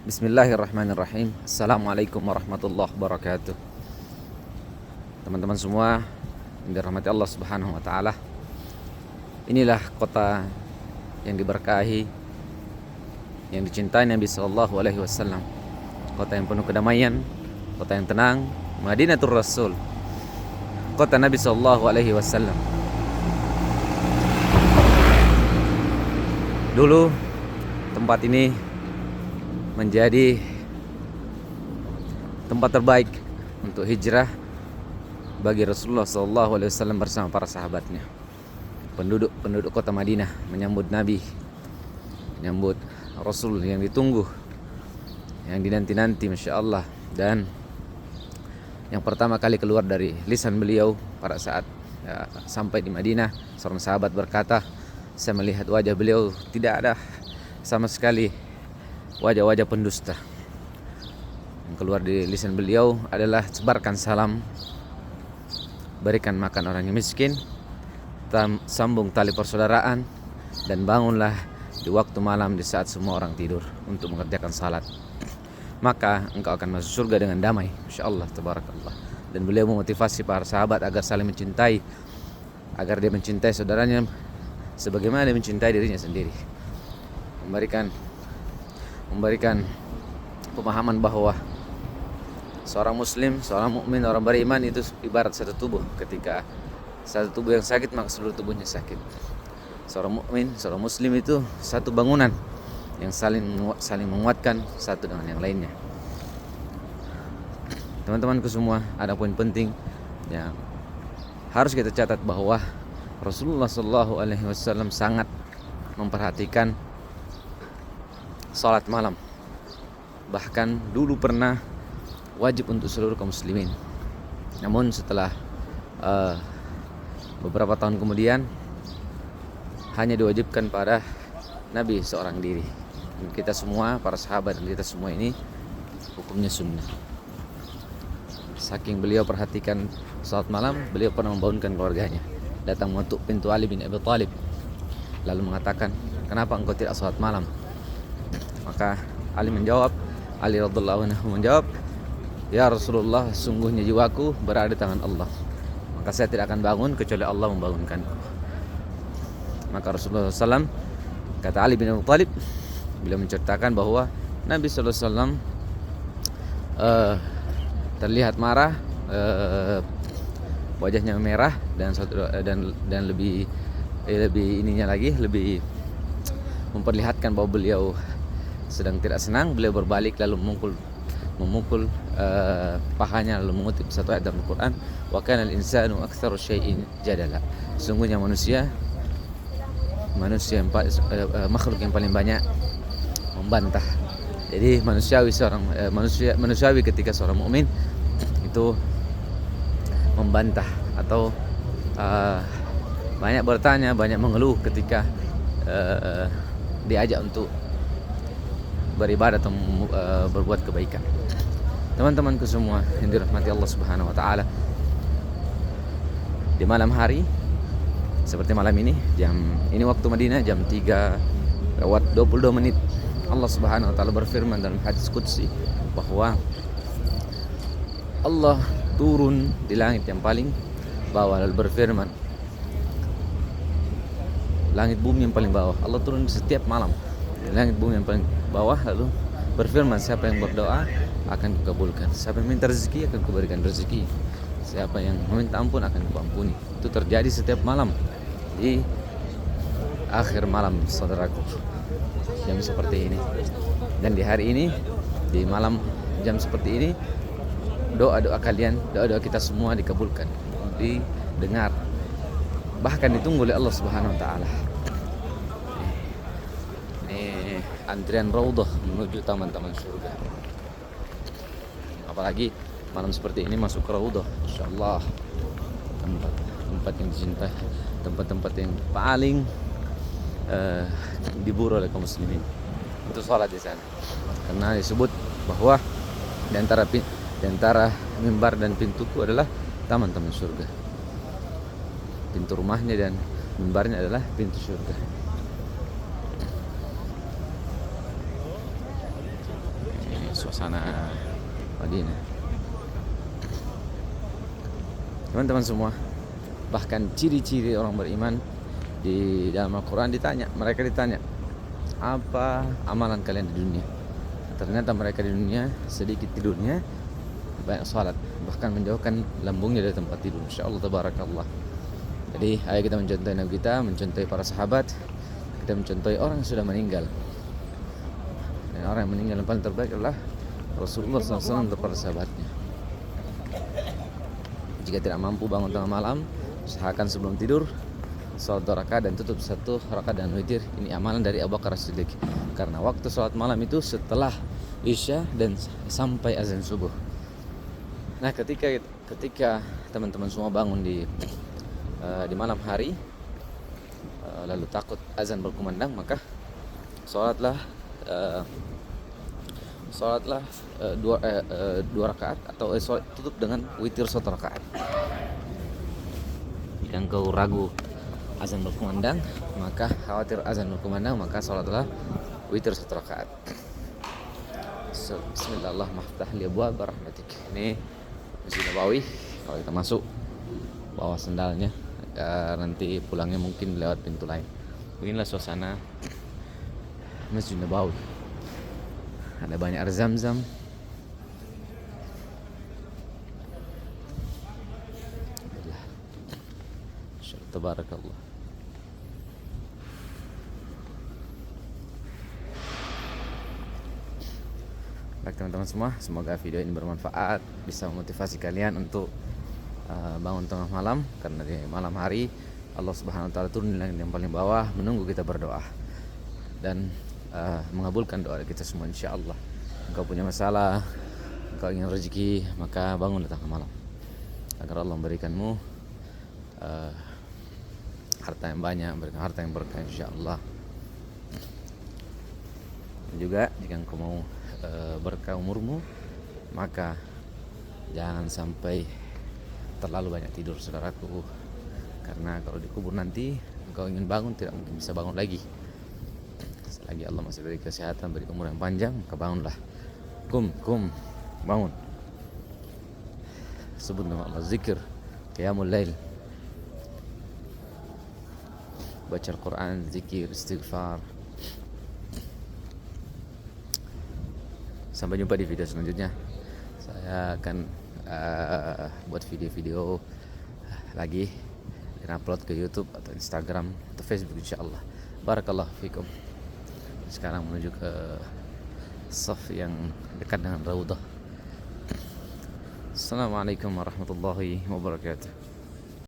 Bismillahirrahmanirrahim. Assalamualaikum warahmatullahi wabarakatuh. Teman-teman semua yang dirahmati Allah Subhanahu wa taala. Inilah kota yang diberkahi, yang dicintai Nabi sallallahu alaihi wasallam. Kota yang penuh kedamaian, kota yang tenang, Madinatul Rasul. Kota Nabi sallallahu alaihi wasallam. Dulu tempat ini menjadi tempat terbaik untuk hijrah bagi Rasulullah SAW bersama para sahabatnya. Penduduk kota Madinah menyambut Nabi, menyambut Rasul yang ditunggu, yang dinanti-nanti, Masya Allah. Dan yang pertama kali keluar dari lisan beliau pada saat sampai di Madinah, seorang sahabat berkata, saya melihat wajah beliau tidak ada sama sekali wajah-wajah pendusta. Yang keluar di lisan beliau adalah sebarkan salam, berikan makan orang yang miskin, sambung tali persaudaraan, dan bangunlah di waktu malam di saat semua orang tidur untuk mengerjakan salat. Maka engkau akan masuk surga dengan damai. Masya Allah, tabarakallah. Dan beliau memotivasi para sahabat agar saling mencintai, agar dia mencintai saudaranya sebagaimana dia mencintai dirinya sendiri. Memberikan pemahaman bahwa seorang muslim, seorang mukmin, orang beriman itu ibarat satu tubuh. Ketika satu tubuh yang sakit, maka seluruh tubuhnya sakit. Seorang mukmin, seorang muslim itu satu bangunan yang saling menguatkan satu dengan yang lainnya. Teman-temanku semua, ada poin penting yang harus kita catat bahwa Rasulullah SAW sangat memperhatikan salat malam. Bahkan dulu pernah wajib untuk seluruh kaum muslimin. Namun setelah beberapa tahun kemudian hanya diwajibkan pada Nabi seorang diri. Dan kita semua, para sahabat dan kita semua ini hukumnya sunnah. Saking beliau perhatikan salat malam, beliau pernah membangunkan keluarganya, datang mengetuk pintu Ali bin Abi Thalib, lalu mengatakan, kenapa engkau tidak salat malam? Maka Ali radhiyallahu anhu menjawab, ya Rasulullah, sungguhnya jiwaku berada di tangan Allah, maka saya tidak akan bangun kecuali Allah membangunkanku. Maka Rasulullah SAW, kata Ali bin Abi Thalib, beliau menceritakan bahwa Nabi SAW terlihat marah, wajahnya merah dan lebih memperlihatkan bahwa beliau sedang tidak senang. Beliau berbalik lalu memukul pahanya, lalu mengutip satu ayat dalam Al-Quran, wa kana al-insanu aktsaru syai'in jadala. Sungguhnya manusia makhluk yang paling banyak membantah. Jadi manusiawi ketika seorang mukmin itu membantah atau banyak bertanya, banyak mengeluh ketika diajak untuk beribadah atau berbuat kebaikan. Teman-temanku semua yang dirahmati Allah Subhanahu wa taala, di malam hari seperti malam ini, ini waktu Madinah jam 3:22, Allah Subhanahu wa taala berfirman dalam hadis qudsi bahwa Allah turun di langit yang paling bawah lalu berfirman, langit bumi yang paling bawah. Allah turun setiap malam di langit bumi yang paling bawah lalu berfirman, siapa yang berdoa akan kukabulkan, siapa yang minta rezeki akan kuberikan rezeki, siapa yang meminta ampun akan kuampuni. Itu terjadi setiap malam di akhir malam, saudaraku, jam seperti ini. Dan di hari ini, di malam jam seperti ini, doa-doa kalian, doa-doa kita semua dikabulkan, didengar, bahkan ditunggu oleh Allah Subhanahu wa taala. Ini antrian raudhah menuju taman-taman surga. Apalagi malam seperti ini masuk ke raudhah, insyaallah tempat yang dicintai, tempat-tempat yang paling diburu oleh kaum muslimin untuk sholat di sana. Karena disebut bahwa di antara mimbar dan pintuku adalah taman-taman surga. Pintu rumahnya dan mimbarnya adalah pintu surga. suasana Madinah. Teman-teman semua, bahkan ciri-ciri orang beriman di dalam Al-Quran mereka ditanya, apa amalan kalian di dunia? Ternyata mereka di dunia sedikit tidurnya, banyak salat, bahkan menjauhkan lambungnya dari tempat tidur. Insyaallah tabarakallah. Jadi ayo kita mencontohi Nabi kita, mencontohi para sahabat, kita mencontohi orang yang sudah meninggal. Dan orang yang meninggal yang paling terbaik adalah Rasulullah SAW untuk para sahabatnya. Jika tidak mampu bangun tengah malam, usahakan sebelum tidur salat 2 rakaat dan tutup 1 rakaat dan witir. Ini amalan dari Abu Bakar As-Siddiq. Karena waktu salat malam itu setelah Isya dan sampai azan subuh. Nah, ketika teman-teman semua bangun di malam hari, lalu takut azan berkumandang, maka sholatlah 2 rakaat atau tutup dengan witir 1 rakaat. Jika engkau ragu azan berkumandang, maka khawatir azan berkumandang, maka sholatlah witir 1 rakaat. Bismillahirrahmanirrahim. Abwaab rahmatik. Ini Masjid Nabawi. Kalau kita masuk, bawa sendalnya, nanti pulangnya mungkin lewat pintu lain. Beginilah suasana Masjid Nabawi. Ada banyak air Zam-Zam. Tabarakallah. Baik teman-teman semua, semoga video ini bermanfaat, bisa memotivasi kalian untuk bangun tengah malam, karena di malam hari Allah Subhanahu wa taala turun di langit yang paling bawah menunggu kita berdoa dan mengabulkan doa kita semua insyaallah. Engkau punya masalah, engkau ingin rezeki, maka bangun di tengah malam agar Allah memberikanmu harta yang banyak, memberikan harta yang berkah insyaallah. Dan juga jika engkau mau berkah umurmu, maka jangan sampai terlalu banyak tidur saudaraku, karena kalau dikubur nanti engkau ingin bangun tidak mungkin bisa bangun lagi. Selagi Allah masih beri kesehatan, beri umur yang panjang, maka bangunlah. Kum bangun, sebut nama Allah, zikir, qiyamul lail, baca Al-Quran, zikir, istighfar. Sampai jumpa di video selanjutnya. Saya akan buat video-video lagi dan upload ke YouTube atau Instagram atau Facebook insyaallah. Barakallahu fikum. Sekarang menuju ke saf yang dekat dengan Raudhah. Assalamualaikum warahmatullahi wabarakatuh.